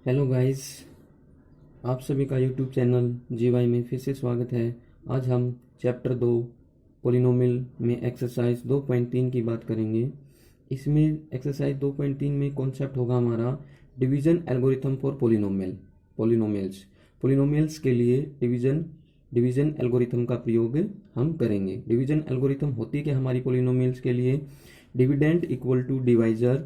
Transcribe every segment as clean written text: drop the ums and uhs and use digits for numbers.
Hello guys, आप सभी का यूट्यूब चैनल जीवाई में फिर से स्वागत है। आज हम चैप्टर 2 पोलिनोमियल में एक्सरसाइज 2.3 की बात करेंगे। इसमें एक्सरसाइज 2.3 में कॉन्सेप्ट होगा हमारा division algorithm for polynomials. Polynomials के लिए डिवीजन एल्गोरिथम का प्रयोग हम करेंगे। डिवीजन एल्गोरिथम होती कि हमारी पोलिनोमियल्स के लिए dividend equal to divisor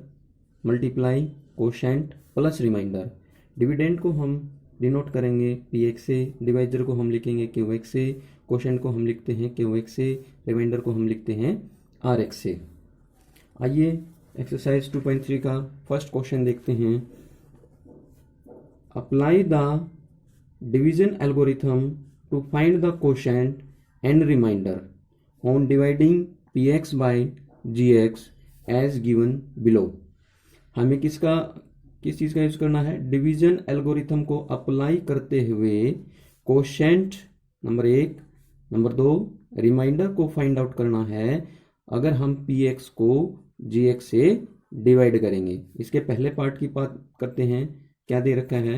multiply quotient plus remainder. Dividend को हम डिनोट करेंगे पी एक्स से, डिवाइजर को हम लिखेंगे क्यू एक्स से, कोशेंट को हम लिखते हैं क्यू एक्स से, रिमाइंडर को हम लिखते हैं आर एक्स से। आइए एक्सरसाइज 2.3 का फर्स्ट क्वेश्चन देखते हैं। Apply the division algorithm to find the quotient and remainder on dividing p x by g x as given below. हमें किस चीज़ का यूज़ करना है? डिवीजन एल्गोरिथम को अप्लाई करते हुए कोशेंट नंबर 1, नंबर 2 रिमाइंडर को फाइंड आउट करना है अगर हम पी एक्स को जी एक्स से डिवाइड करेंगे। इसके पहले पार्ट की बात करते हैं। क्या दे रखा है?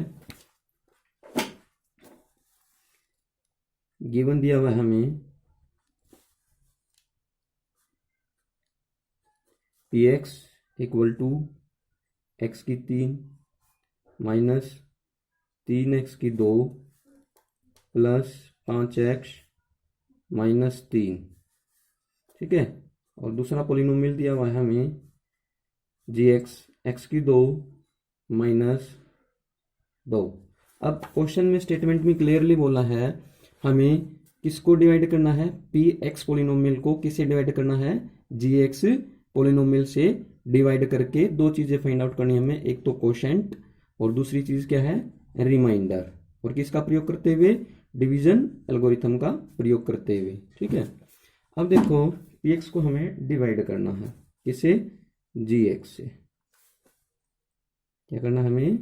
गिवन दिया हुआ है हमें p x equal to x की 3 माइनस 3x की 2 प्लस 5x माइनस 3। ठीक है। और दूसरा पोलिनोमियल दिया हुआ है हमें जी एक्स की 2 माइनस 2। अब क्वेश्चन में स्टेटमेंट में क्लियरली बोला है हमें किसको डिवाइड करना है? पी एक्स पोलिनोमियल को किससे डिवाइड करना है? जी एक्स पोलिनोमियल से डिवाइड करके दो चीजें फाइंड आउट करनी है हमें। एक तो कोशेंट और दूसरी चीज क्या है? रिमाइंडर। और किसका प्रयोग करते हुए? डिवीजन एल्गोरिथम का प्रयोग करते हुए। ठीक है। अब देखो पी एक्स को हमें डिवाइड करना है किससे? जी एक्स से। क्या करना है हमें?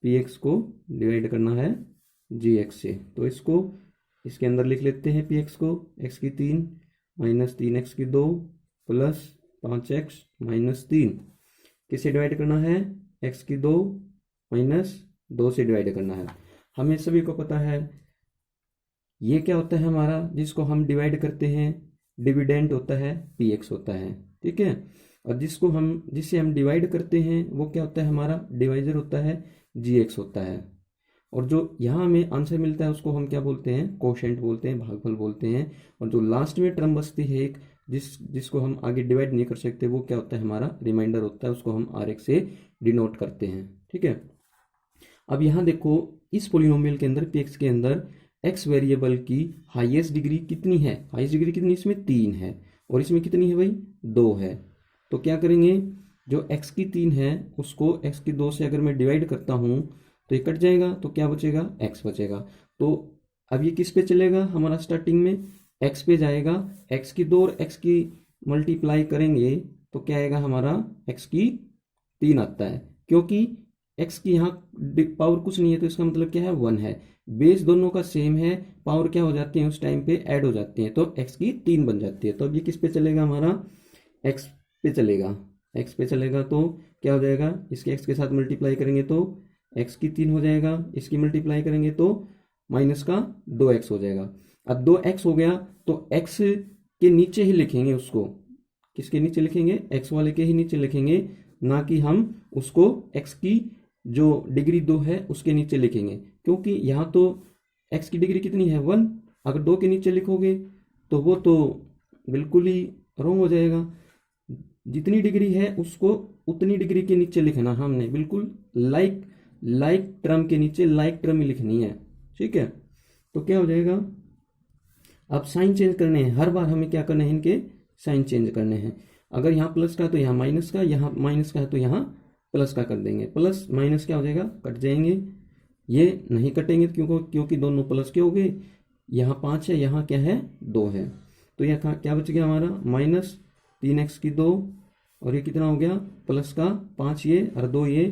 पी एक्स को डिवाइड करना है जी एक्स से। तो इसको इसके अंदर लिख लेते हैं। पी एक्स को एक्स की 3 माइनस 3x की 2 प्लस 5x माइनस 3 किससे डिवाइड करना है? x की 2 माइनस 2 से डिवाइड करना है। हमें सभी को पता है ये क्या होता है हमारा, जिसको हम डिवाइड करते हैं डिविडेंड होता है पी एक्स होता है। ठीक है। और जिससे हम डिवाइड करते हैं वो क्या होता है हमारा? डिवाइजर होता है जी एक्स होता है। और जो यहाँ हमें आंसर मिलता है उसको हम क्या बोलते हैं? कोशेंट बोलते हैं, भागफल बोलते हैं। और जो लास्ट में टर्म बचती है एक जिसको हम आगे डिवाइड नहीं कर सकते वो क्या होता है हमारा? रिमाइंडर होता है। उसको हम आर एक्स से डिनोट करते हैं। ठीक है। अब यहाँ देखो इस पोलिनोमियल के अंदर पी एक्स के अंदर एक्स वेरिएबल की हाईएस्ट डिग्री कितनी है? हाईएस्ट डिग्री कितनी? इसमें 3 है। और इसमें कितनी है भाई? 2 है। तो क्या करेंगे? जो एक्स की 3 है उसको एक्स की 2 से अगर मैं डिवाइड करता हूँ तो ये कट जाएगा, तो क्या बचेगा? एक्स बचेगा। तो अब ये किस पे चलेगा हमारा? स्टार्टिंग में एक्स पे जाएगा। एक्स की 2 और एक्स की मल्टीप्लाई करेंगे तो क्या आएगा हमारा? एक्स की 3 आता है। क्योंकि एक्स की यहाँ पावर कुछ नहीं है तो इसका मतलब क्या है? 1 है। बेस दोनों का सेम है, पावर क्या हो जाती है उस टाइम पे? ऐड हो जाती है। तो एक्स की 3 बन जाती है। तो अब ये किस पे चलेगा हमारा? एक्स पे चलेगा। एक्स पे चलेगा तो क्या हो जाएगा? इसके एक्स के साथ मल्टीप्लाई करेंगे तो एक्स की 3 हो जाएगा। इसकी मल्टीप्लाई करेंगे तो माइनस का 2x हो जाएगा। अब 2x हो गया तो x के नीचे ही लिखेंगे उसको। किसके नीचे लिखेंगे? x वाले के ही नीचे लिखेंगे, ना कि हम उसको x की जो डिग्री 2 है उसके नीचे लिखेंगे। क्योंकि यहाँ तो x की डिग्री कितनी है? 1। अगर 2 के नीचे लिखोगे तो वो तो बिल्कुल ही रॉन्ग हो जाएगा। जितनी डिग्री है उसको उतनी डिग्री के नीचे लिखना हमने, बिल्कुल लाइक टर्म के नीचे लाइक टर्म ही लिखनी है। ठीक है। तो क्या हो जाएगा? अब साइन चेंज करने हैं। हर बार हमें क्या करना है? इनके साइन चेंज करने हैं। अगर यहाँ प्लस का तो यहाँ माइनस का, यहाँ माइनस का है तो यहाँ प्लस का कर देंगे। प्लस माइनस क्या हो जाएगा? कट जाएंगे। ये नहीं कटेंगे क्योंकि दोनों प्लस के हो गए। यहाँ 5 है, यहाँ क्या है? 2 है। तो यहाँ क्या बच गया हमारा? माइनस 3x की 2 और ये कितना हो गया? प्लस का 5 ये और 2 ये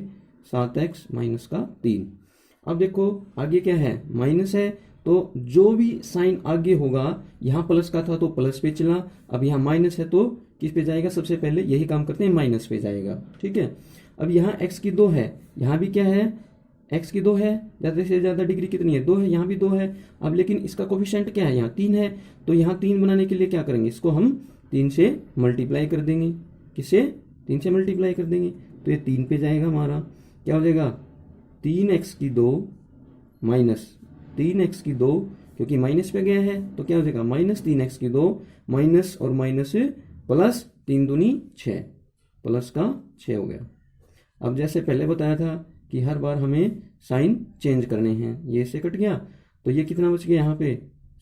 7x माइनस का 3। अब देखो आगे क्या है? माइनस है तो जो भी साइन आगे होगा, यहाँ प्लस का था तो प्लस पे चला, अब यहाँ माइनस है तो किस पे जाएगा? सबसे पहले यही काम करते हैं, माइनस पे जाएगा। ठीक है। अब यहाँ x की 2 है, यहाँ भी क्या है? एक्स की 2 है, ज़्यादा से ज़्यादा डिग्री कितनी है 2 है, यहाँ भी 2 है। अब लेकिन इसका कोफिशिएंट क्या है, यहाँ 3 है, तो यहाँ 3 बनाने के लिए क्या करेंगे, इसको हम 3 से मल्टीप्लाई कर देंगे। किससे, 3 से मल्टीप्लाई कर देंगे, तो ये 3 पे जाएगा हमारा, क्या हो जाएगा 3x की 2 माइनस 3x की 2, क्योंकि माइनस पे गया है तो क्या हो जाएगा -3x की 2 माइनस और माइनस प्लस 3 दूनी 6, प्लस का 6 हो गया। अब जैसे पहले बताया था कि हर बार हमें साइन चेंज करने हैं, ये से कट गया, तो ये कितना बच गया यहाँ पे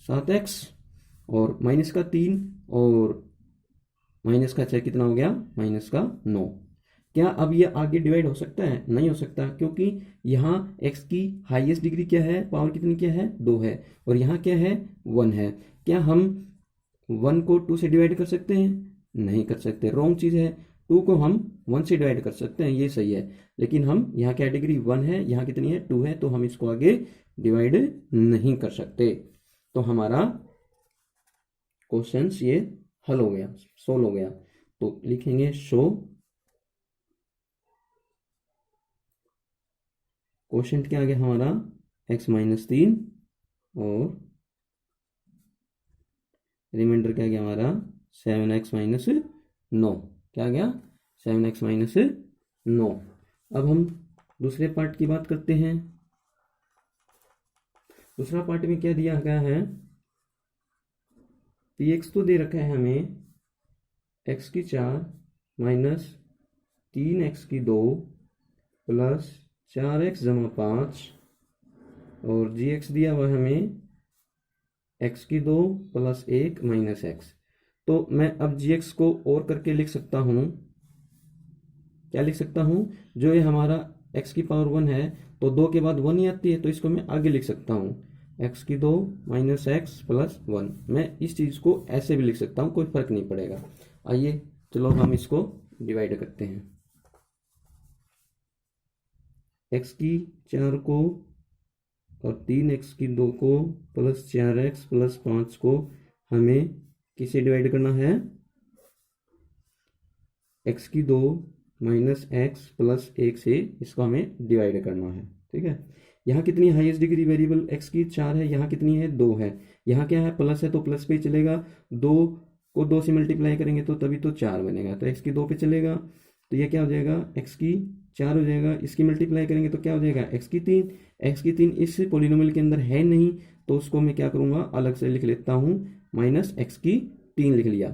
7x और माइनस का 3 और माइनस का 6 कितना हो गया माइनस का 9। क्या अब ये आगे डिवाइड हो सकता है, नहीं हो सकता, क्योंकि यहाँ x की हाईएस्ट डिग्री क्या है, पावर कितनी क्या है 2 है, और यहाँ क्या है 1 है। क्या हम 1 को 2 से डिवाइड कर सकते हैं, नहीं कर सकते, रॉन्ग चीज़ है। 2 को हम 1 से डिवाइड कर सकते हैं, ये सही है, लेकिन हम यहाँ क्या डिग्री 1 है, यहाँ कितनी है 2 है, तो हम इसको आगे डिवाइड नहीं कर सकते। तो हमारा क्वेश्चन ये हल हो गया, सोल्व हो गया। तो लिखेंगे शो क्वेश्चन क्या आ गया हमारा x-3 और रिमाइंडर क्या गया हमारा 7x-9, क्या गया 7x-9। अब हम दूसरे पार्ट की बात करते हैं। दूसरा पार्ट में क्या दिया गया है, px तो दे रखा है हमें x की 4 माइनस 3x की 2 प्लस 4x जमा 5 और gx दिया हुआ हमें x की 2 प्लस 1 माइनस x। तो मैं अब gx को और करके लिख सकता हूँ, क्या लिख सकता हूँ, जो ये हमारा x की पावर 1 है तो 2 के बाद 1 ही आती है, तो इसको मैं आगे लिख सकता हूँ x की 2 माइनस x प्लस 1। मैं इस चीज़ को ऐसे भी लिख सकता हूँ, कोई फर्क नहीं पड़ेगा। आइए चलो हम इसको डिवाइड करते हैं। x की 4 को और 3x की 2 को प्लस 4x प्लस 5 को हमें किसे डिवाइड करना है, x की 2 माइनस एक्स प्लस 1 से इसको हमें डिवाइड करना है। ठीक है, यहाँ कितनी हाईएस्ट डिग्री वेरिएबल x की 4 है, यहाँ कितनी है 2 है, यहाँ क्या है प्लस है तो प्लस पे ही चलेगा, 2 को 2 से मल्टीप्लाई करेंगे तो तभी तो 4 बनेगा, तो x की 2 पे चलेगा, तो ये क्या हो जाएगा x की 4 हो जाएगा, इसकी मल्टीप्लाई करेंगे तो क्या हो जाएगा x की 3। x की 3 इस पोलिनोमियल के अंदर है नहीं, तो उसको मैं क्या करूँगा अलग से लिख लेता हूँ, माइनस x की 3 लिख लिया।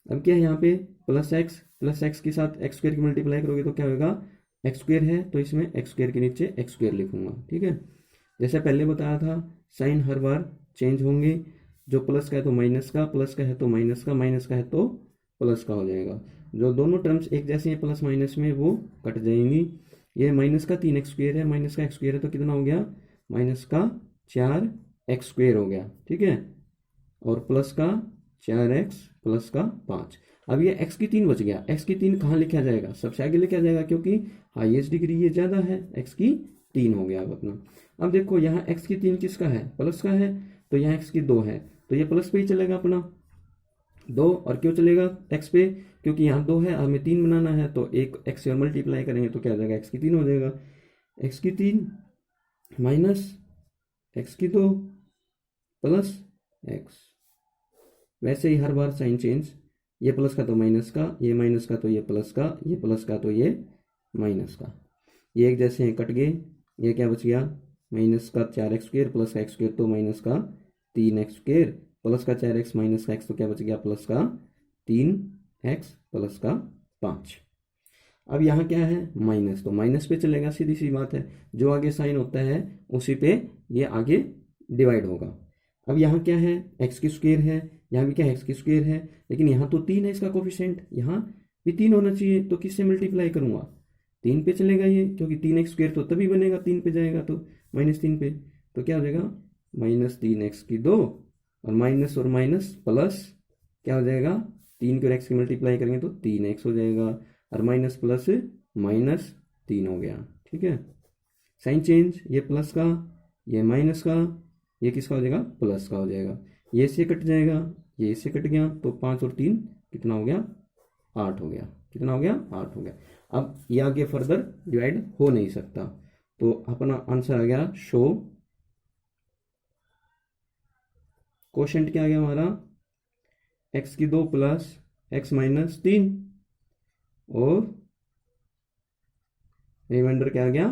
अब क्या है यहाँ पे प्लस एक्स के साथ एक्स स्क्वायर की मल्टीप्लाई करोगे तो क्या होगा, एक्स स्क्वायर है तो इसमें एक्स स्क्वायर के नीचे एक्स स्क्वायर लिखूंगा। ठीक है, जैसे पहले बताया था साइन हर बार चेंज होंगे, जो प्लस का है तो माइनस का, प्लस का है तो माइनस का, माइनस का है तो प्लस का हो जाएगा। जो दोनों टर्म्स एक जैसे हैं प्लस माइनस में वो कट जाएंगी। ये माइनस का 3x स्क्वायर है, माइनस का एक्स स्क्वायर है तो कितना हो गया माइनस का 4x स्क्वायर हो गया। ठीक है, और प्लस का 4x प्लस का 5। अब ये x की 3 बच गया, x की 3 कहाँ लिखा जाएगा, सबसे आगे लिखा जाएगा, क्योंकि हाईएस्ट डिग्री ये ज़्यादा है, x की 3 हो गया अब अपना। अब देखो यहाँ x की 3 किसका है, प्लस का है, तो यहाँ x की 2 है तो ये प्लस पे ही चलेगा अपना 2। और क्यों चलेगा x पे, क्योंकि यहाँ 2 है, हमें 3 बनाना है, तो एक x से और मल्टीप्लाई करेंगे तो क्या हो जाएगा x की 3 हो जाएगा। x की 3 माइनस x की 2 प्लस x। वैसे ही हर बार साइन चेंज, ये प्लस का तो माइनस का, ये माइनस का तो ये प्लस का, ये प्लस का तो ये माइनस का, ये एक जैसे हैं कट गए। ये क्या बच गया माइनस का 4x स्क्वायर प्लस का एक्स स्क्वायर तो माइनस का 3x स्क्वायर प्लस का 4x माइनस का x तो क्या बच गया प्लस का 3x प्लस का 5। अब यहाँ क्या है माइनस, तो माइनस पे चलेगा, सीधी सी बात है, जो आगे साइन होता है उसी पे ये आगे डिवाइड होगा। अब यहाँ क्या है एक्स की स्क्वायर है, यहाँ भी क्या है एक्स की स्क्वायर है, लेकिन यहाँ तो 3 है इसका कोफिशिएंट, यहाँ भी 3 होना चाहिए, तो किससे मल्टीप्लाई करूँगा 3 पे चलेगा ये, क्योंकि 3x स्क्वायर तो तभी बनेगा 3 पे जाएगा तो -3 पे, तो क्या हो जाएगा -3x की 2 और माइनस और माइनस प्लस क्या हो जाएगा 3 को x की मल्टीप्लाई करेंगे तो 3x हो जाएगा, और माइनस प्लस -3 हो गया। ठीक है, साइन चेंज, ये प्लस का ये माइनस का, ये किसका हो जाएगा प्लस का हो जाएगा, ये इससे कट जाएगा, ये इससे कट गया, तो 5 और 3 कितना हो गया 8 हो गया। कितना हो गया 8 हो गया। अब ये आगे फर्दर डिवाइड हो नहीं सकता, तो अपना आंसर आ गया शो। क्वेश्चन क्या आ गया हमारा, x2 प्लस x-3 और रिमाइंडर क्या आ गया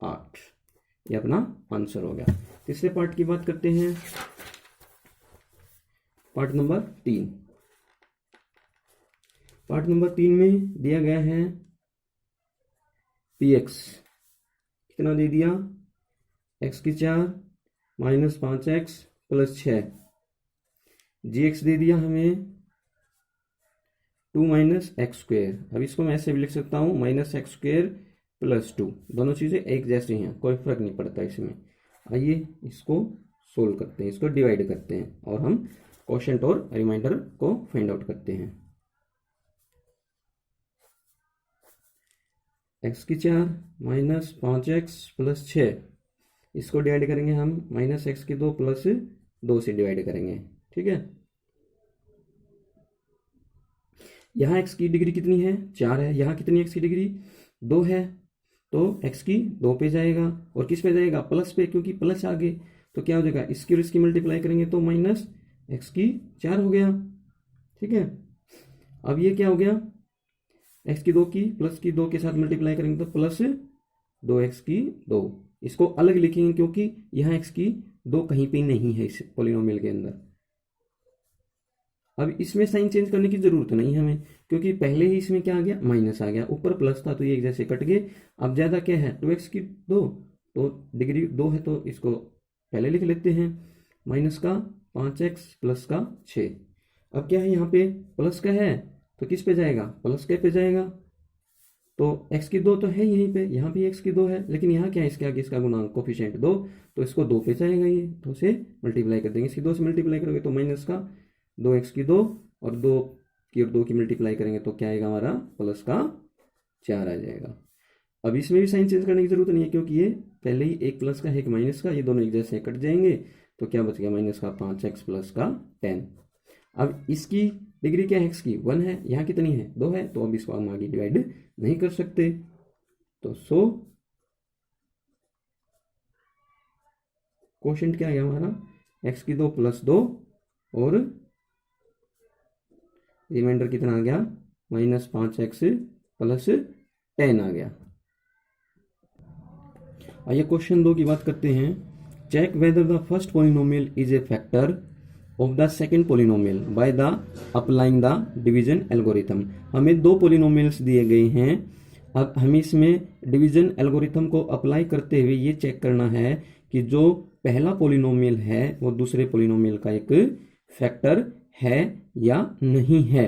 8। ये अपना आंसर हो गया। तीसरे पार्ट की बात करते हैं, पार्ट नंबर 3। पार्ट नंबर 3 में दिया गया है px कितना दे दिया, x4 minus 5x plus 6, gx दे दिया हमें 2 माइनस एक्स स्क्वेयर। अब इसको मैं ऐसे भी लिख सकता हूँ माइनस एक्स स्क्वेयर प्लस 2, दोनों चीज़ें एक जैसी हैं, कोई फर्क नहीं पड़ता इसमें। आइए इसको सोल्व करते हैं, इसको डिवाइड करते हैं और हम क्वोशंट और रिमाइंडर को फाइंड आउट करते हैं। x4 माइनस 5x प्लस 6, इसको डिवाइड करेंगे हम माइनस x2 प्लस 2 से डिवाइड करेंगे, ठीक है। यहाँ x की डिग्री कितनी है 4 है, यहाँ कितनी x की डिग्री 2 है, तो x की 2 पे जाएगा और किस पे जाएगा प्लस पे, क्योंकि प्लस आगे, तो क्या हो जाएगा इसकी और इसकी मल्टीप्लाई करेंगे तो माइनस x की 4 हो गया, ठीक है। अब ये क्या हो गया, x की 2 की प्लस की 2 के साथ मल्टीप्लाई करेंगे तो प्लस 2x की 2, इसको अलग लिखेंगे क्योंकि यहाँ x की 2 कहीं पे नहीं है इस पॉलिनोमियल के अंदर। अब इसमें साइन चेंज करने की जरूरत नहीं है हमें, क्योंकि पहले ही इसमें क्या आ गया माइनस आ गया, ऊपर प्लस था तो ये एक जैसे कट गए। अब ज्यादा क्या है 2x की 2, तो डिग्री 2 है तो इसको पहले लिख लेते हैं, माइनस का 5x प्लस का 6। अब क्या है यहाँ पे प्लस का है तो किस पे जाएगा प्लस के पे जाएगा, तो x की 2 तो है यहीं पे, यहाँ भी x की 2 है, लेकिन यहाँ क्या है इसके आगे इसका गुणांक कोफिशिएंट 2, तो इसको 2 पे जाएगा ये, तो उसे मल्टीप्लाई कर देंगे, इसकी 2 से मल्टीप्लाई करोगे तो माइनस का 2x की 2 और 2 की और 2 की मल्टीप्लाई करेंगे तो क्या आएगा हमारा प्लस का 4 आ जाएगा। अब इसमें भी साइन चेंज करने की जरूरत नहीं है, क्योंकि ये पहले ही एक प्लस का है एक माइनस का, ये दोनों एक जैसे कट जाएंगे, तो क्या बच गया माइनस का 5x प्लस का 10। अब इसकी डिग्री क्या है x की 1 है, यहाँ कितनी है 2 है, तो अब इसको हम आगे डिवाइड नहीं कर सकते, तो सो क्वोशंट क्या आ गया हमारा x की 2 प्लस 2 और रिमाइंडर कितना आ गया माइनस 5x प्लस 10 आ गया। आइए क्वेश्चन 2 की बात करते हैं, check whether the first polynomial is a factor of the second polynomial by the applying the division algorithm. हमें 2 पॉलिनोमियल्स दिए गए हैं, अब हमें इसमें डिवीजन एल्गोरिथम को अप्लाई करते हुए ये चेक करना है कि जो पहला पॉलिनोमियल है वो दूसरे पॉलिनोमियल का एक फैक्टर है या नहीं है।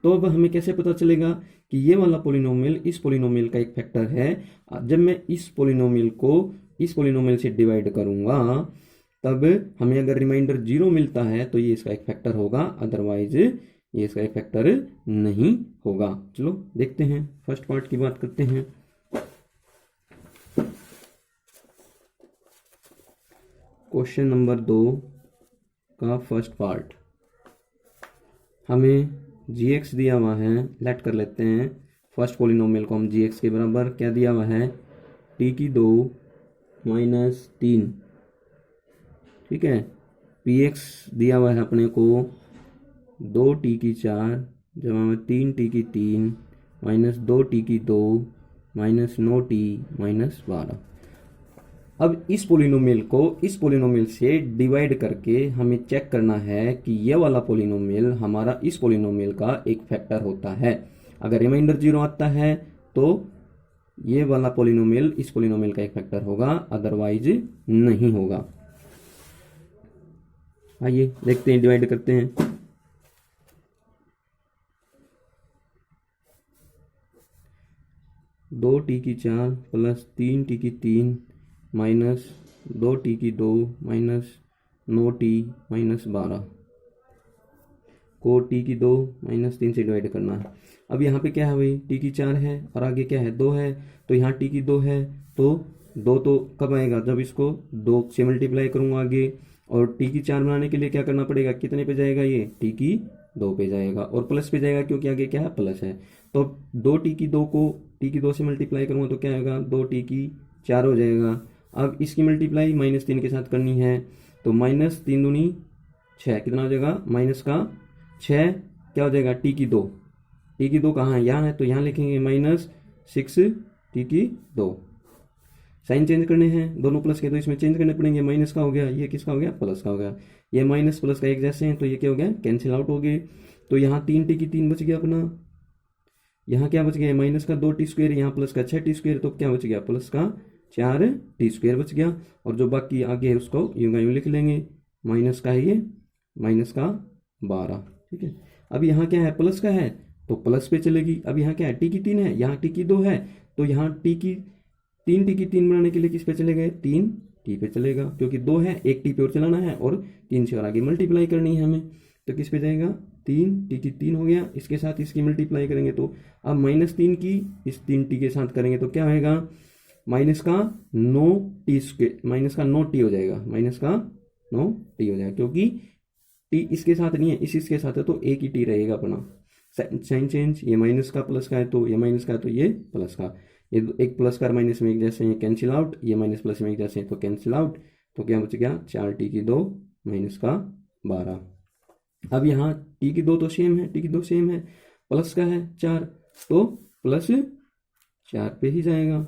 तो अब हमें कैसे पता चलेगा कि ये वाला पॉलिनोमियल इस पॉलिनोमियल का एक फैक्टर है, जब मैं इस पॉलिनोमियल को इस पॉलिनोमियल से डिवाइड करूंगा तब हमें अगर रिमाइंडर 0 मिलता है तो ये इसका एक फैक्टर होगा, अदरवाइज ये इसका एक फैक्टर नहीं होगा। चलो देखते हैं, फर्स्ट पार्ट की बात करते हैं। क्वेश्चन नंबर 2 का फर्स्ट पार्ट, हमें gx दिया हुआ है, लेट कर लेते हैं फर्स्ट पॉलिनोमियल को हम gx के बराबर क्या दिया हुआ है t की 2 माइनस 3, ठीक है। px दिया हुआ है अपने को 2t की 4 जमा में 3t की 3 माइनस 2t की 2 माइनस 9t माइनस 12। अब इस पॉलिनोमियल को इस पॉलिनोमियल से डिवाइड करके हमें चेक करना है कि ये वाला पॉलिनोमियल हमारा इस पॉलिनोमियल का एक फैक्टर होता है। अगर रिमाइंडर 0 आता है तो ये वाला पॉलिनोमियल इस पॉलिनोमियल का एक फैक्टर होगा, अदरवाइज नहीं होगा। आइए देखते हैं, डिवाइड करते हैं। दो टी की 4 प्लस 3t की 3 माइनस 2t की 2 माइनस 9t माइनस 12 को t की 2 माइनस 3 से डिवाइड करना है। अब यहाँ पे क्या है भाई t की 4 है और आगे क्या है 2 है, तो यहाँ t की 2 है तो 2 तो कब आएगा जब इसको 2 से मल्टीप्लाई करूँगा आगे, और t की 4 बनाने के लिए क्या करना पड़ेगा, कितने पे जाएगा ये t की 2 पे जाएगा और प्लस पे जाएगा क्योंकि आगे क्या है प्लस है। तो 2t की 2 को t की 2 से मल्टीप्लाई करूँगा तो क्या आएगा 2t की 4 हो जाएगा। अब इसकी मल्टीप्लाई -3 के साथ करनी है, तो -3 दूनी 6, कितना हो जाएगा माइनस का 6, क्या हो जाएगा टी की 2, टी की 2 कहाँ है, यहाँ है, तो यहाँ लिखेंगे -6 टी की 2। साइन चेंज करने हैं, दोनों प्लस के तो इसमें चेंज करने पड़ेंगे, माइनस का हो गया, ये किसका हो गया, प्लस का हो गया। ये माइनस प्लस का एक जैसे हैं, तो ये क्या हो गया, कैंसिल आउट हो गए। तो यहाँ 3 टी की 3 बच गया अपना। यहाँ क्या बच गया, माइनस का 2t², यहाँ प्लस का 6t², तो क्या बच गया, प्लस का 4t² बच गया। और जो बाकी आगे है उसको यूं का यूं लिख लेंगे, माइनस का है ये, माइनस का 12। ठीक है, अब यहाँ क्या है, प्लस का है तो प्लस पे चलेगी। अब यहाँ क्या है, टी की 3 है, यहाँ टी की 2 है, तो यहाँ टी की 3 बनाने के लिए किस पे चले गए, 3 टी पे चलेगा, क्योंकि 2 है, एक टी पे और चलाना है और 3 से और आगे मल्टीप्लाई करनी है हमें, तो किस पे जाएगा, 3 टी की 3 हो गया, इसके साथ इसकी मल्टीप्लाई करेंगे तो अब -3 की इस 3 टी के साथ करेंगे तो क्या होएगा, माइनस का 9t², माइनस का 9t हो जाएगा, माइनस का 9t हो जाएगा, क्योंकि टी इसके साथ नहीं है, इसके साथ है, तो एक ही टी रहेगा अपना। साइन चेंज, ये माइनस का प्लस का है तो ये माइनस का है तो ये प्लस का, ये एक प्लस का माइनस में एक जैसे हैं कैंसिल आउट, ये माइनस प्लस में एक जैसे हैं तो कैंसिल आउट, तो क्या बच गया, 4t की 2 माइनस का 12। अब यहाँ टी की 2 तो सेम है, टी की 2 सेम है, प्लस का है 4, तो प्लस 4 पे ही जाएगा,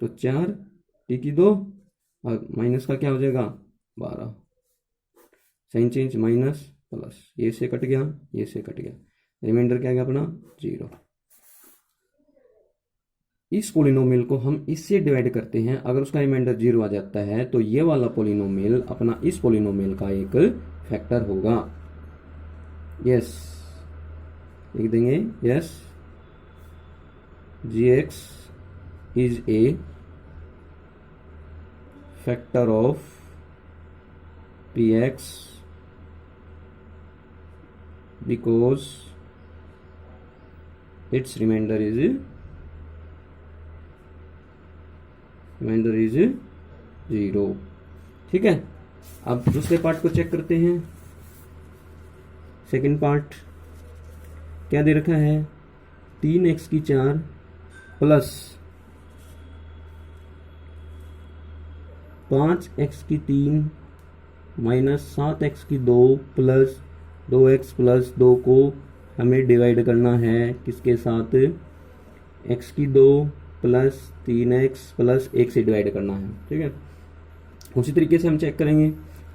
तो 4 टी की 2 और माइनस का क्या हो जाएगा, 12। साइन चेंज, माइनस प्लस, ये से कट गया, ये से कट गया, रिमाइंडर क्या गया अपना 0। इस पोलिनोमियल को हम इससे डिवाइड करते हैं, अगर उसका रिमाइंडर 0 आ जाता है तो ये वाला पोलिनोमियल अपना इस पोलिनोमियल का एक फैक्टर होगा। यस, लिख देंगे, yes gx is a factor of px because its remainder is 0। ठीक है, अब दूसरे पार्ट को चेक करते हैं। सेकंड पार्ट क्या दे रखा है, 3x की 4 प्लस 5x की 3 माइनस 7x की 2 प्लस 2x प्लस 2 को हमें डिवाइड करना है किसके साथ, x की 2 प्लस 3x प्लस 1 से डिवाइड करना है। ठीक है, उसी तरीके से हम चेक करेंगे,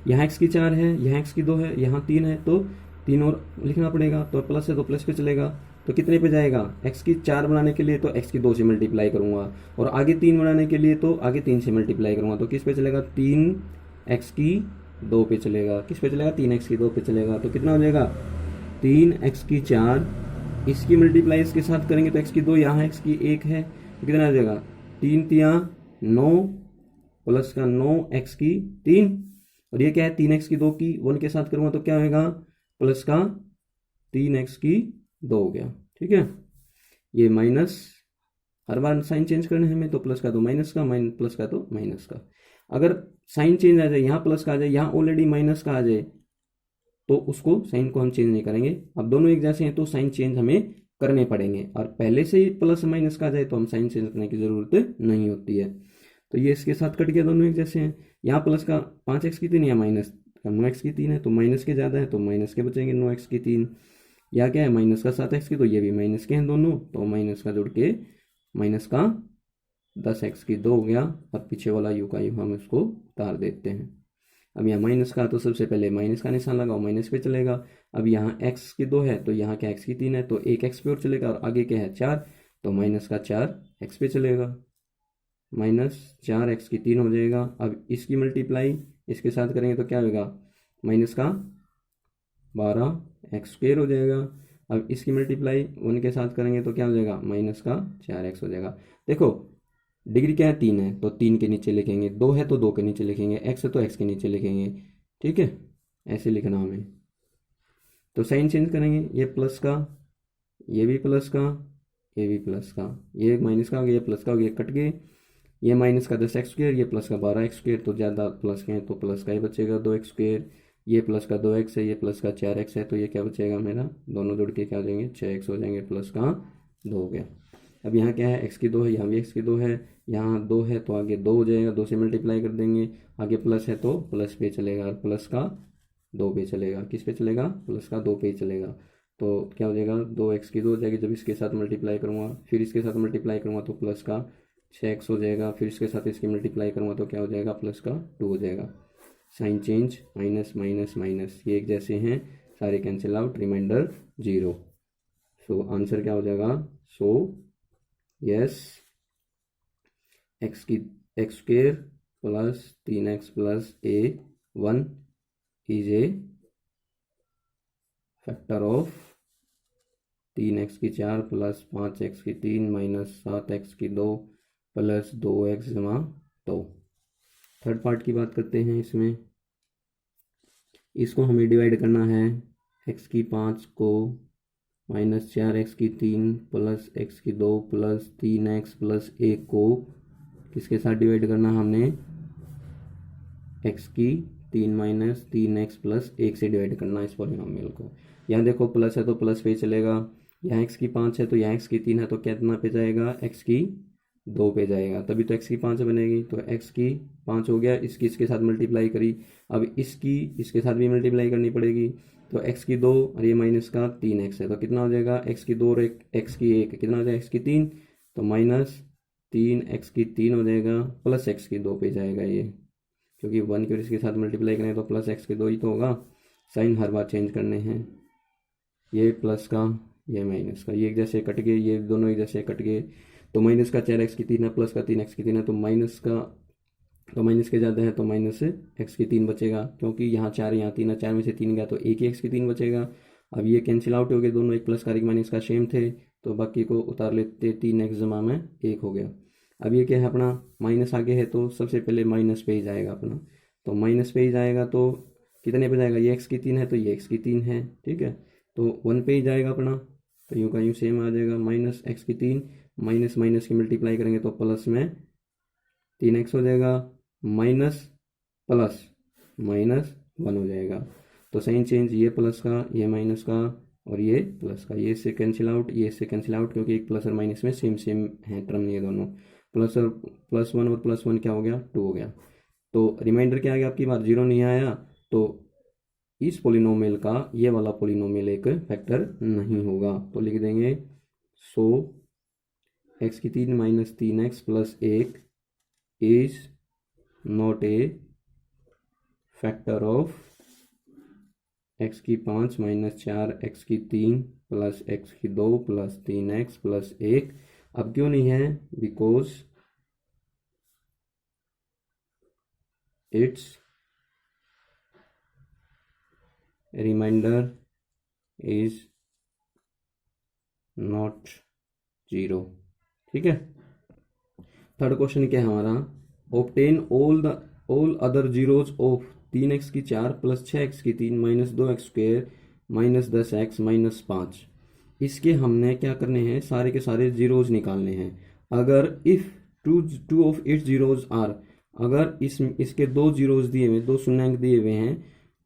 यहाँ x की 4 है, यहाँ x की 2 है, यहाँ 3 है, तो 3 और लिखना पड़ेगा, तो प्लस है तो प्लस पे चलेगा, तो कितने पे जाएगा, x की 4 बनाने के लिए तो x की 2 से मल्टीप्लाई करूंगा, और आगे 3 बनाने के लिए तो आगे 3 से मल्टीप्लाई करूंगा, तो किस पे चलेगा, 3x की 2 पे चलेगा, किस पे चलेगा, 3x की 2 पे चलेगा, तो कितना हो जाएगा, 3x की 4, इसकी मल्टीप्लाई इसके साथ करेंगे तो x की 2, यहाँ x की 1 है, तो कितना आ जाएगा, 3 तिया 9 प्लस का 9x की 3, और ये क्या है, 3x की 2 की 1 के साथ करूंगा तो क्या होगा, प्लस का 3x की 2 हो गया। ठीक है, ये माइनस, हर बार साइन चेंज करने हमें, तो प्लस का तो माइनस का, प्लस का तो माइनस का। अगर साइन चेंज आ जाए, यहाँ प्लस का आ जाए, यहाँ ऑलरेडी माइनस का आ जाए, तो उसको साइन को हम चेंज नहीं करेंगे। अब दोनों एक जैसे हैं तो साइन चेंज हमें करने पड़ेंगे, और पहले से ही प्लस माइनस का आ जाए तो हम साइन चेंज करने की जरूरत नहीं होती है। तो ये इसके साथ कट गया, दोनों एक जैसे हैं। यहाँ प्लस का 5x की 3 या माइनस का 9x की 3 है, तो माइनस के ज़्यादा है तो माइनस के बचेंगे 9x की 3। या क्या है, माइनस का 7x की, तो ये भी माइनस के हैं दोनों, तो माइनस का जुड़ के माइनस का 10x की 2 हो गया। अब पीछे वाला यू का यू हम इसको उतार देते हैं। अब यहाँ माइनस का, तो सबसे पहले माइनस का निशान लगाओ, माइनस पे चलेगा। अब यहाँ x की 2 है तो यहाँ क्या x की 3 है, तो एक x पे और चलेगा, और आगे क्या है 4, तो माइनस का 4x पे चलेगा, -4x की 3 हो जाएगा। अब इसकी मल्टीप्लाई इसके साथ करेंगे तो क्या होगा, माइनस का 12x² हो जाएगा। अब इसकी मल्टीप्लाई 1 के साथ करेंगे तो क्या हो जाएगा, माइनस का 4x हो जाएगा। देखो डिग्री क्या है, 3 है तो 3 के नीचे लिखेंगे, 2 है तो 2 के नीचे लिखेंगे, x है तो x के नीचे लिखेंगे। ठीक है, ऐसे लिखना हमें। तो साइन चेंज करेंगे, ये प्लस का, ये भी प्लस का, ये भी प्लस का, ये माइनस का हो गया, ये प्लस का हो गया, कट गए। ये माइनस का 10x², ये प्लस का 12x², तो ज़्यादा प्लस के हैं तो प्लस का ही बचेगा 2x²। ये प्लस का 2x है, ये प्लस का 4x है, तो ये क्या बचेगा मेरा, दोनों जुड़ के क्या हो जाएंगे, 6x हो जाएंगे, प्लस का 2 हो गया। अब यहाँ क्या है, x की 2 है, यहाँ भी x की 2 है, यहाँ 2 है तो आगे 2 हो जाएगा, 2 से मल्टीप्लाई कर देंगे, आगे प्लस है तो प्लस पे चलेगा, और प्लस का 2 पे चलेगा, किस पे चलेगा, प्लस का 2 पे चलेगा। तो क्या हो जाएगा, 2x की 2 हो जाएगी, जब इसके साथ मल्टीप्लाई करूँगा, फिर इसके साथ मल्टीप्लाई करूँगा तो प्लस का 6x हो जाएगा, फिर इसके साथ इसकी मल्टीप्लाई करूँगा तो क्या हो जाएगा, प्लस का 2 हो जाएगा। Sign change, minus minus minus, ये एक जैसे हैं, सारे cancel out, remainder 0। So answer क्या हो जाएगा, so yes x square plus 3x plus a 1 is a factor of 3x की 4 प्लस 5x की 3 माइनस 7x की 2 प्लस 2x जमा 2। थर्ड पार्ट की बात करते हैं। इसमें इसको हमें डिवाइड करना है, x की 5 को माइनस 4x की 3 प्लस x की 2 प्लस 3x प्लस 1 को किसके साथ डिवाइड करना हमने, x की 3 माइनस 3x प्लस 1 से डिवाइड करना इस पॉलिनोमियल को। यहाँ देखो प्लस है तो प्लस पे चलेगा, यहाँ x की 5 है तो यहाँ x की 3 है तो कितना पे जाएगा, x की 2 पे जाएगा, तभी तो x की 5 बनेगी। तो x की 5 हो गया, इसकी इसके साथ मल्टीप्लाई करी, अब इसकी इसके साथ भी मल्टीप्लाई करनी पड़ेगी, तो x की 2 और ये माइनस का 3x है तो कितना हो जाएगा, x की 2 और x की 1 कितना हो जाएगा, x की 3, तो माइनस 3x की 3 हो जाएगा, प्लस x की 2 पे जाएगा ये, क्योंकि 1 की इसके साथ मल्टीप्लाई करें तो प्लस x की 2 ही तो होगा। साइन हर बार चेंज करने हैं, ये प्लस का ये माइनस का, ये एक जैसे कट गए, ये दोनों एक जैसे कट गए, तो माइनस का 4x की 3 है, प्लस का 3x की 3 है, तो माइनस का तो माइनस के ज़्यादा है तो माइनस x की 3 बचेगा, क्योंकि यहाँ 4 यहाँ 3 है, 4 में से 3 गया तो एक ही x की 3 बचेगा। अब ये कैंसिल आउट हो गए दोनों, एक प्लस का एक माइनस का सेम थे, तो बाकी को उतार लेते, 3x जमा में 1 हो गया। अब ये क्या है अपना, माइनस आगे है तो सबसे पहले माइनस पे ही जाएगा अपना, तो माइनस पे ही जाएगा तो कितने पे जाएगा, ये x की 3 है तो ये x की 3 है, ठीक है, तो 1 पे ही जाएगा अपना, तो यूँ का यूँ सेम आ जाएगा, माइनस x की 3 माइनस माइनस की मल्टीप्लाई करेंगे तो प्लस में 3x हो जाएगा, माइनस प्लस माइनस 1 हो जाएगा। तो साइन चेंज, ये प्लस का ये माइनस का और ये प्लस का, ये इससे कैंसिल आउट, ये इससे कैंसिल आउट, क्योंकि एक प्लस और माइनस में सेम सेम है टर्म ये दोनों, प्लस 1 और प्लस 1 क्या हो गया, 2 हो गया। तो रिमाइंडर क्या आ गया आपकी बार, 0 नहीं आया, तो इस पोलिनोमियल का ये वाला पोलिनोमियल एक फैक्टर नहीं होगा, तो लिख देंगे सो x की 3 minus 3x plus 1 is not a factor of x की 5 माइनस 4x की 3 प्लस x की 2 प्लस 3x प्लस 1। अब क्यों नहीं है, because it's remainder is not 0, ठीक है। थर्ड क्वेश्चन क्या है हमारा, obtain all other zeros of 3x की 4 प्लस 6x की 3 minus 2x² minus 10x minus 5। इसके हमने क्या करने हैं, सारे के सारे जीरोज निकालने हैं। अगर if two of its zeros are, अगर इसके 2 जीरोज दिए हुए, 2 शून्यांक दिए हुए हैं,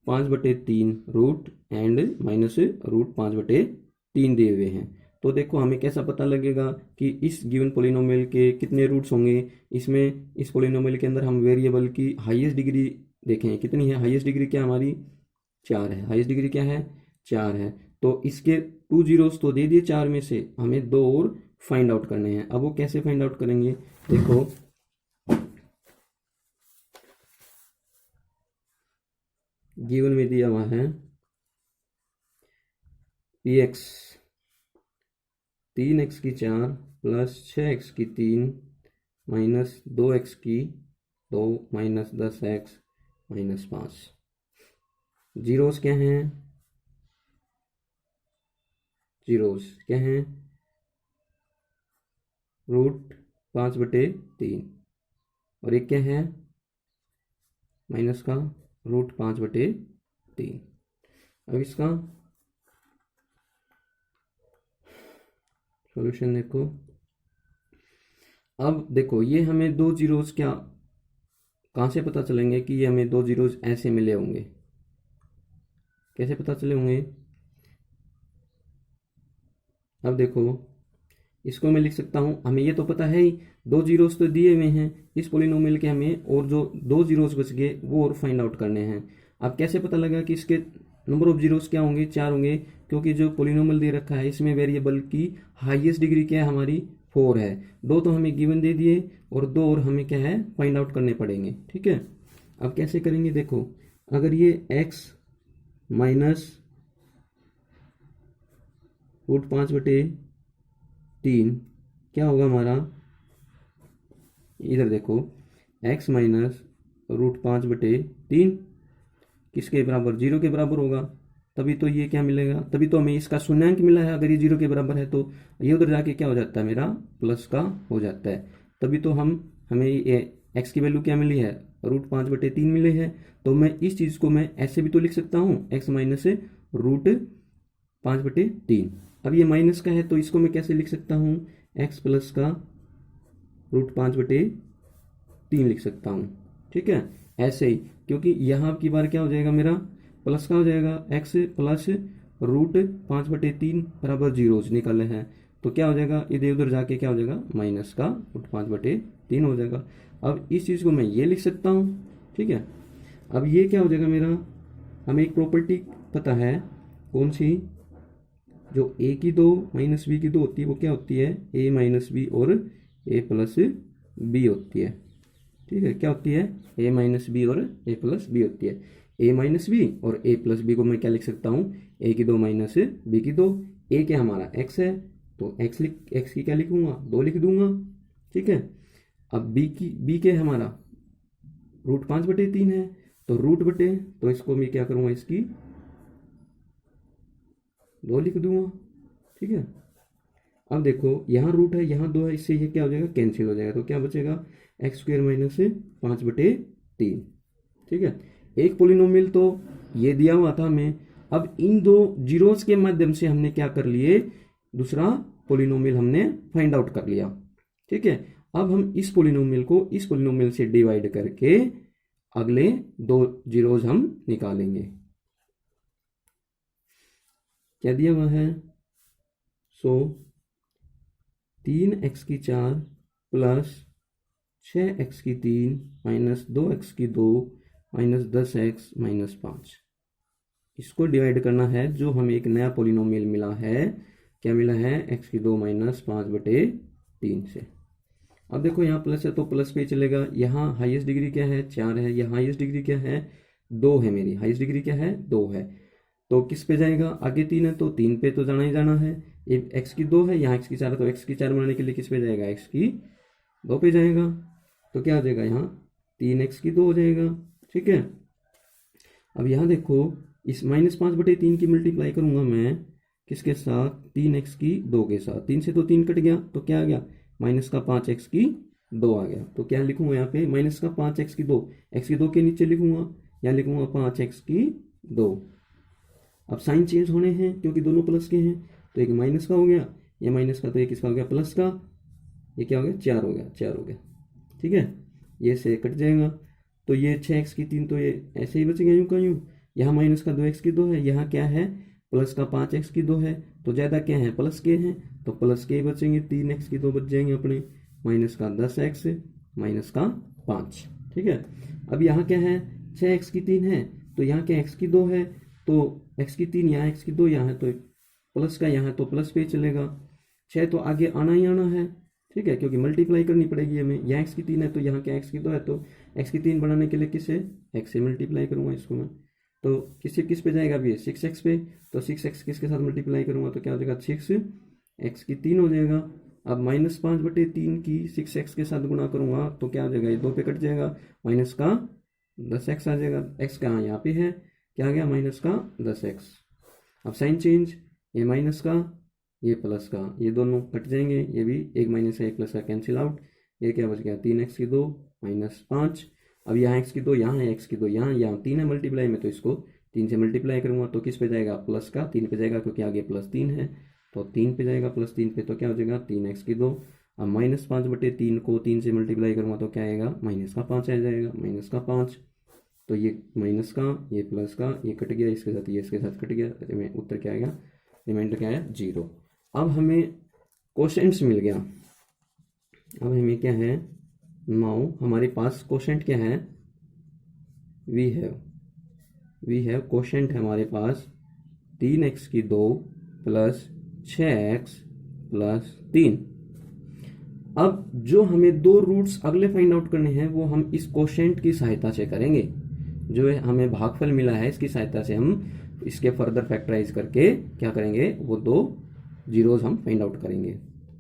5/3 रूट एंड माइनस रूट 5/3 दिए हुए हैं, तो देखो हमें कैसा पता लगेगा कि इस गिवन पोलिनोमियल के कितने रूट्स होंगे। इसमें इस पोलिनोमियल के अंदर हम वेरिएबल की हाईएस्ट डिग्री देखें कितनी है, हाईएस्ट डिग्री क्या हमारी 4 है, हाईएस्ट डिग्री क्या है 4 है, तो इसके 2 जीरोस तो दे दिए 4 में से, हमें 2 और फाइंड आउट करने हैं। अब वो कैसे फाइंड आउट करेंगे, देखो गिवन में दिया हुआ है px 3x की 4 प्लस 6x की 3 माइनस 2x की 2 माइनस 10x माइनस 5। जीरोस क्या हैं, जीरोस क्या हैं, रूट 5/3, और एक क्या है माइनस का रूट 5/3। अब इसका सॉल्यूशन देखो, अब देखो ये हमें 2 जीरोस क्या कहाँ से पता चलेंगे कि ये हमें 2 जीरोस ऐसे मिले होंगे, कैसे पता चले होंगे। अब देखो इसको मैं लिख सकता हूँ, हमें ये तो पता है ही दो जीरोस तो दिए हुए हैं इस पोलिनोमियल के हमें, और जो दो जीरोस बच गए वो और फाइंड आउट करने हैं। अब कैसे पता लगा कि इसके नंबर ऑफ जीरोस क्या होंगे, 4 होंगे, क्योंकि जो पोलिनोमियल दे रखा है इसमें वेरिएबल की हाईएस्ट डिग्री क्या है हमारी 4 है। दो तो हमें गिवन दे दिए और दो और हमें क्या है फाइंड आउट करने पड़ेंगे। ठीक है, अब कैसे करेंगे, देखो अगर ये x माइनस √5/3 क्या होगा हमारा, इधर देखो x माइनस √5/3 किसके बराबर, 0 के बराबर होगा, तभी तो ये क्या मिलेगा, तभी तो हमें इसका शून्यांक मिला है। अगर ये 0 के बराबर है तो ये उधर जाके क्या हो जाता है मेरा प्लस का हो जाता है, तभी तो हमें ये x की वैल्यू क्या मिली है √5/3 मिले है। तो मैं इस चीज़ को मैं ऐसे भी तो लिख सकता हूँ x माइनस √5/3। अब ये माइनस का है तो इसको मैं कैसे लिख सकता हूँ, x प्लस का √5/3 लिख सकता हूँ। ठीक है, ऐसे ही, क्योंकि यहाँ की बार क्या हो जाएगा मेरा प्लस का हो जाएगा, x प्लस √5/3 बराबर जीरोज निकाले हैं, तो क्या हो जाएगा इधर उधर जाके क्या हो जाएगा माइनस का √5/3 हो जाएगा। अब इस चीज़ को मैं ये लिख सकता हूँ। ठीक है, अब ये क्या हो जाएगा मेरा, हमें एक प्रॉपर्टी पता है, कौन सी, जो a की दो माइनस b की दो होती है वो क्या होती है a माइनस बी और a प्लस बी होती है। ठीक है, क्या होती है a माइनस बी और a प्लस बी होती है। a माइनस बी और a प्लस बी को मैं क्या लिख सकता हूँ, a की दो माइनस b की दो, a क्या हमारा x है तो x की क्या लिखूंगा 2 लिख दूंगा। ठीक है, अब b के हमारा √5/3 है, तो रूट बटे तो इसको मैं क्या करूंगा इसकी 2 लिख दूंगा। ठीक है, अब देखो यहाँ रूट है यहाँ 2 है, इससे ये क्या हो जाएगा कैंसिल हो जाएगा, तो क्या बचेगा x² माइनस 5/3। ठीक है, एक पोलिनोमियल तो ये दिया हुआ था हमें, अब इन दो जीरोस के माध्यम से हमने क्या कर लिए, दूसरा पोलिनोमियल हमने फाइंड आउट कर लिया। ठीक है, अब हम इस पोलिनोमियल को इस पोलिनोमियल से डिवाइड करके अगले दो जीरोस हम निकालेंगे। क्या दिया हुआ है, 3x4 plus 6x3 minus 2x2 minus 10x minus 5, इसको डिवाइड करना है, जो हमें एक नया पोलिनोमियल मिला है, क्या मिला है x2 माइनस 5/3 से। अब देखो यहाँ प्लस है तो प्लस पे चलेगा, यहाँ हाईएस्ट डिग्री क्या है 4 है, यहाँ हाईएस्ट डिग्री क्या है 2 है, मेरी हाईएस्ट डिग्री क्या है 2 है, तो किस पे जाएगा, आगे 3 है तो 3 पे तो जाना ही जाना है। ये x की 2 है, यहाँ x की 4 है तो x की 4 बनाने के लिए किस पे जाएगा x की 2 पे जाएगा, तो क्या हो जाएगा यहाँ 3x की 2 हो जाएगा। ठीक है, अब यहाँ देखो इस -5/3 की मल्टीप्लाई करूंगा मैं किसके साथ, 3x की 2 के साथ, 3 से तो 3 कट गया तो क्या आ गया -5x की 2 आ गया, तो क्या लिखूंगा यहाँ पे -5x की 2, x की 2 के नीचे लिखूंगा, यहाँ लिखूंगा 5x की 2। अब साइन चेंज होने हैं क्योंकि दोनों प्लस के हैं, तो एक माइनस का हो गया, ये माइनस का, तो ये किसका हो गया प्लस का, ये क्या हो गया 4 हो गया, 4 हो गया। ठीक है, ये से कट जाएगा, तो ये 6x3 तो ये ऐसे ही बच गया यूं का यूं, यहाँ माइनस का 2x2 है, यहाँ क्या है प्लस का 5x2 है, तो ज़्यादा क्या है प्लस के हैं, तो प्लस के बचेंगे 3x2 बच जाएंगे अपने, माइनस का 10x माइनस का 5। ठीक है, अब यहाँ क्या है 6x3 है, तो यहाँ क्या x2 है, तो x3 यहाँ x2 यहाँ है, तो प्लस का यहाँ तो प्लस पे चलेगा, 6 तो आगे आना ही आना है। ठीक है, क्योंकि मल्टीप्लाई करनी पड़ेगी हमें, यहाँ x3 है तो यहाँ क्या x2 है, तो x3 बनाने के लिए किसे x से मल्टीप्लाई करूँगा इसको मैं, तो किस पे जाएगा अभी 6x पे, तो 6x किसके साथ मल्टीप्लाई करूँगा तो क्या हो जाएगा 6x3 हो जाएगा। अब -5/3 की 6x के साथ गुणा करूँगा तो क्या हो जाएगा, ये 2 पे कट जाएगा, माइनस का 10x आ जाएगा, x कहाँ यहाँ पे है, क्या आ गया माइनस का 10x। अब साइन चेंज, ये माइनस का ये प्लस का, ये दोनों कट जाएंगे, ये भी एक माइनस का एक प्लस का कैंसिल आउट, ये क्या बच गया 3x2 माइनस 5। अब यहाँ x2 यहाँ है, x2 यहाँ 3 है मल्टीप्लाई में, तो इसको 3 से मल्टीप्लाई करूँगा तो किस पे जाएगा प्लस का 3 पे जाएगा, क्योंकि आगे +3 है, तो 3 पे जाएगा +3 पे, तो क्या हो जाएगा 3x2। अब -5/3 को 3 से मल्टीप्लाई करूँगा तो क्या आएगा -5 आ जाएगा, -5, तो ये माइनस का ये प्लस का ये कट गया, इसके साथ ये इसके साथ कट गया, उत्तर क्या आएगा, रिमाइंडर क्या है 0। अब हमें क्वोशेंट्स मिल गया, अब हमें क्या है, नाउ हमारे पास क्वोशेंट क्या है, वी हैव क्वोशेंट है हमारे पास 3x2 प्लस 6x+3। अब जो हमें दो रूट्स अगले फाइंड आउट करने हैं वो हम इस क्वोशेंट की सहायता से करेंगे। जो है हमें भागफल मिला है इसकी सहायता से हम इसके फर्दर फैक्टराइज करके क्या करेंगे, वो दो जीरोज हम फाइंड आउट करेंगे।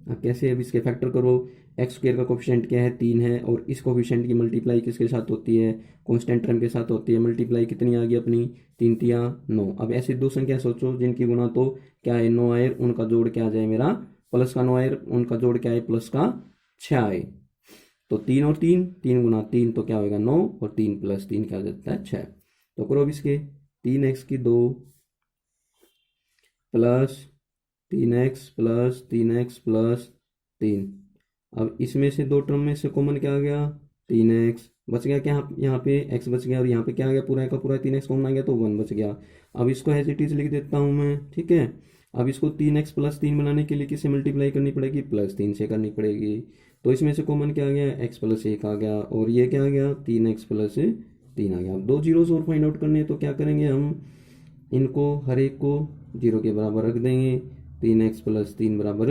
अब कैसे, अब इसके फैक्टर करो, एक्स स्क्वायर का कोफिशिएंट क्या है 3 है, और इस कोफिशिएंट की मल्टीप्लाई किसके साथ होती है, कांस्टेंट टर्म के साथ होती है। मल्टीप्लाई कितनी आ गई अपनी, 3 तिया 9। अब ऐसी दो संख्या सोचो जिनकी गुणा तो क्या है 9 आए, उनका जोड़ क्या आ जाए मेरा प्लस का 9 आए, उनका जोड़ क्या है प्लस का 6 आए। तो 3 और 3, 3 गुना 3 तो क्या होगा 9, और 3 प्लस 3 क्या हो जाता है 6। तो करो अब इसके 3x2 प्लस 3x+3x+3। अब इसमें से दो टर्म में से कॉमन क्या आ गया, 3x बच गया, क्या यहाँ पे x बच गया, और यहाँ पे क्या आ गया पूरा का पूरा 3x कॉमन आ गया तो 1 बच गया। अब इसको एज इट इज लिख देता हूँ मैं, ठीक है। अब इसको 3x+3 बनाने के लिए किससे मल्टीप्लाई करनी पड़ेगी, +3 से करनी पड़ेगी। तो इसमें से कॉमन क्या आ गया, x+1 आ गया, और ये क्या आ गया 3x+3 आ गया। अब दो जीरोस और फाइंड आउट करने हैं तो क्या करेंगे हम, इनको हर एक को 0 के बराबर रख देंगे। 3x+3 बराबर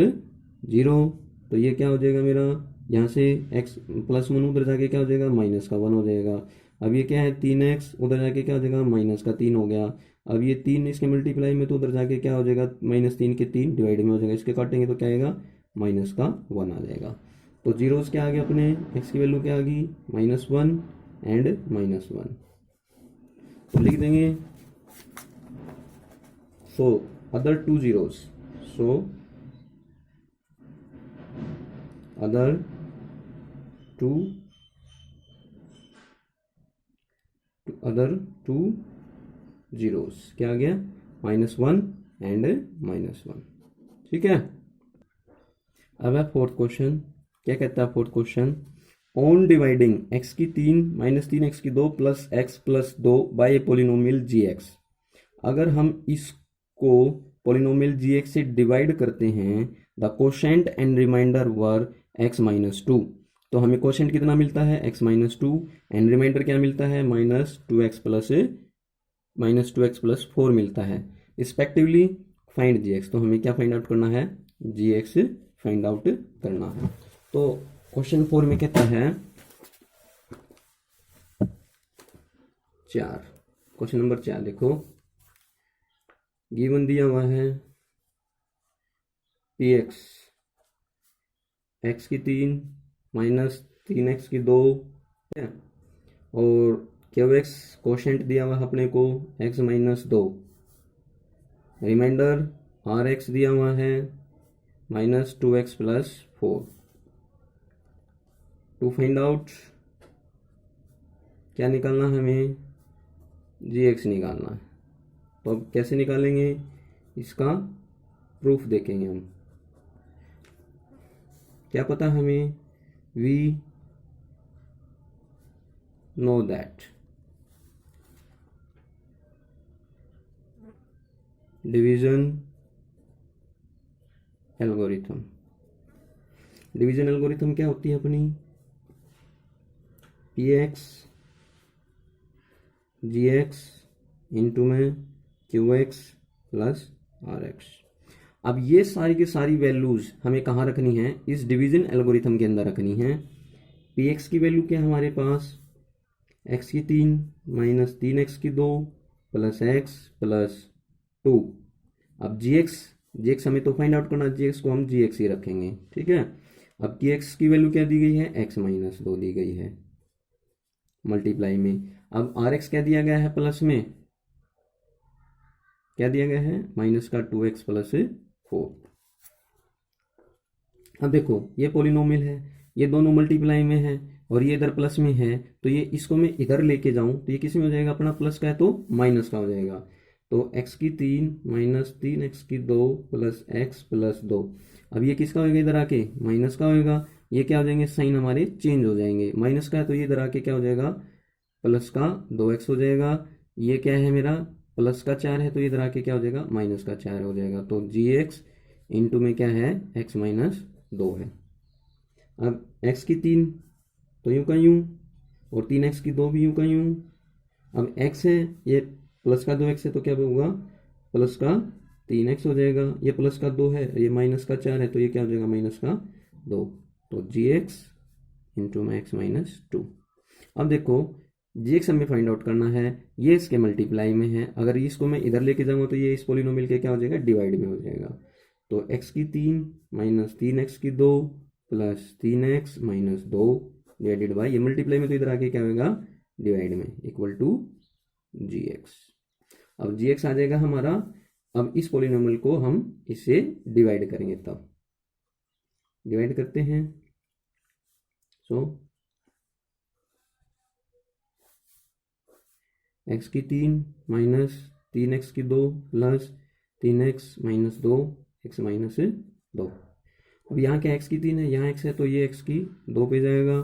0। तो ये क्या हो जाएगा मेरा, यहाँ से x+1 उधर जाके क्या हो जाएगा -1 हो जाएगा। अब ये क्या है 3x उधर जाके क्या हो जाएगा -3 हो गया। अब ये 3 इसके मल्टीप्लाई में तो उधर जाके क्या हो जाएगा -3 के 3 डिवाइड में हो जाएगा, इसके काटेंगे तो क्या आएगा -1 आ जाएगा। तो जीरोस क्या आ गया अपने, x की वैल्यू क्या आ गई -1 एंड -1। तो लिख देंगे so other two zeros, so other two zeros क्या आ गया -1 एंड -1, ठीक है। अब है फोर्थ क्वेश्चन, क्या कहता है fourth question, on dividing x3 -3x2 plus x+2 by a polynomial gx। अगर हम इसको पोलिनोमियल gx से डिवाइड करते हैं, the quotient and remainder were x-2। तो हमें कोशेंट कितना मिलता है x-2, एंड रिमाइंडर क्या मिलता है -2x+4 मिलता है रिस्पेक्टिवली। फाइंड gx, तो हमें क्या फाइंड आउट करना है, gx फाइंड आउट करना है। तो क्वेश्चन 4 में कहता है 4, क्वेश्चन नंबर 4 देखो, गिवन दिया हुआ है px x3 -3x2 है, और qx कोशेंट दिया हुआ है अपने को x-2, रिमाइंडर rx दिया हुआ है -2x+4। टू फाइंड आउट क्या निकालना है हमें, gx निकालना है। तो अब कैसे निकालेंगे, इसका प्रूफ देखेंगे हम। क्या पता हमें, we know that division algorithm, division algorithm क्या होती है अपनी, px gx इंटू में qx प्लस rx। अब ये सारी की सारी वैल्यूज हमें कहाँ रखनी है, इस डिवीजन एल्गोरिथम के अंदर रखनी है। px की वैल्यू क्या है हमारे पास, x3 -3x2 प्लस x+2। अब gx हमें तो फाइंड आउट करना, gx को हम gx ही रखेंगे, ठीक है। अब kx की वैल्यू क्या दी गई है, x-2 दी गई है मल्टीप्लाई में। अब rx क्या दिया गया है, प्लस में क्या दिया गया है -2x+4। अब देखो ये पोलिनोमियल है, ये दोनों मल्टीप्लाई में है और ये इधर प्लस में है, तो ये इसको मैं इधर लेके जाऊं तो ये किस में हो जाएगा अपना, प्लस का है तो माइनस का हो जाएगा। तो x3 -3x2 प्लस x+2। अब ये किसका होगा, इधर आके माइनस का होगा। ये क्या हो जाएंगे, साइन हमारे चेंज हो जाएंगे, माइनस का है तो ये इधर आके क्या हो जाएगा प्लस का 2x हो जाएगा। ये क्या है मेरा प्लस का 4 है तो इधर आके क्या हो जाएगा माइनस का 4 हो जाएगा। तो gx इंटू में क्या है x-2 है। अब x की 3 तो यूं का यूं, और 3x की 2 भी यूं का यूं। अब x है, ये प्लस का 2x है तो क्या होगा, प्लस का 3x हो जाएगा। ये प्लस का 2 है, ये माइनस का 4 है तो ये क्या हो जाएगा, माइनस का 2। तो gx इंटू x माइनस 2। अब देखो gx हमें फाइंड आउट करना है, ये इसके मल्टीप्लाई में है। अगर इसको मैं इधर लेके जाऊंगा तो ये इस पोलिनोमियल के क्या हो जाएगा, डिवाइड में हो जाएगा। तो x की 3 माइनस 3x की 2 plus 3x minus 2 divided by, ये मल्टीप्लाई में तो इधर आके क्या होगा, डिवाइड में, इक्वल टू gx। अब gx आ जाएगा हमारा। अब इस पोलिनोमियल को हम इससे डिवाइड करेंगे, तब डिवाइड करते हैं। सो x की 3 माइनस 3x की 2 plus 3x minus 2 x minus 2। अब यहाँ क्या x की 3 है, यहाँ x है तो ये x की 2 पे जाएगा।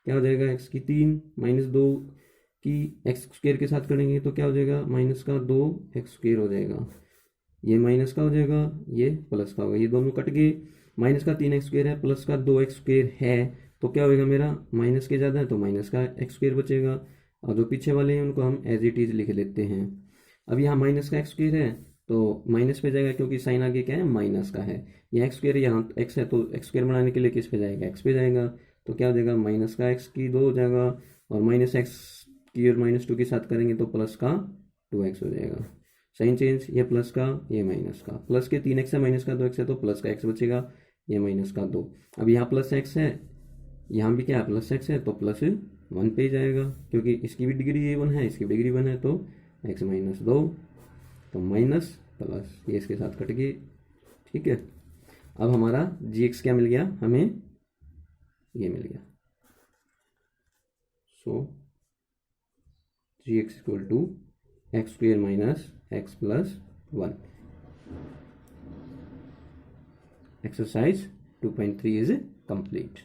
क्या हो जाएगा, x की 3 माइनस 2 की एक्स स्क्वेयर के साथ करेंगे तो क्या हो जाएगा, माइनस का 2 एक्स स्क्वेयर हो जाएगा। ये माइनस का हो जाएगा, ये प्लस का होगा, ये दोनों कट गए। माइनस का 3 एक्स स्क्वेयर है प्लस का 2 एक्स स्क्वेयर है तो क्या होगा मेरा, माइनस के ज़्यादा है तो माइनस का एक्स स्क्वेयर बचेगा। और जो पीछे वाले हैं उनको हम एज इट इज लिख लेते हैं। अब यहाँ माइनस का एक्स स्क्वेयर है तो माइनस पे जाएगा, क्योंकि साइन आगे क्या है, माइनस का है। यहाँ एक्स स्क्वेयर, यहाँ एक्स है तो एक्स स्क्वेयर बनाने के लिए किस पे जाएगा, एक्स पे जाएगा। तो क्या हो जाएगा, माइनस का एक्स की 2 हो जाएगा, और माइनस एक्स की और माइनस 2 के साथ करेंगे तो प्लस का 2x हो जाएगा। साइन चेंज, ये प्लस का ये माइनस का, प्लस के 3x है माइनस का 2x है तो प्लस का x बचेगा, ये माइनस का 2। अब यहाँ प्लस x है, यहाँ भी क्या है, प्लस x है तो प्लस 1 पे ही जाएगा, क्योंकि इसकी भी डिग्री ये 1 है, इसकी भी डिग्री 1 है तो x माइनस 2, तो माइनस प्लस ये इसके साथ कट गए। ठीक है, अब हमारा gx क्या मिल गया हमें, ये मिल गया। So gx equal to x square minus x plus 1। Exercise 2.3 is complete.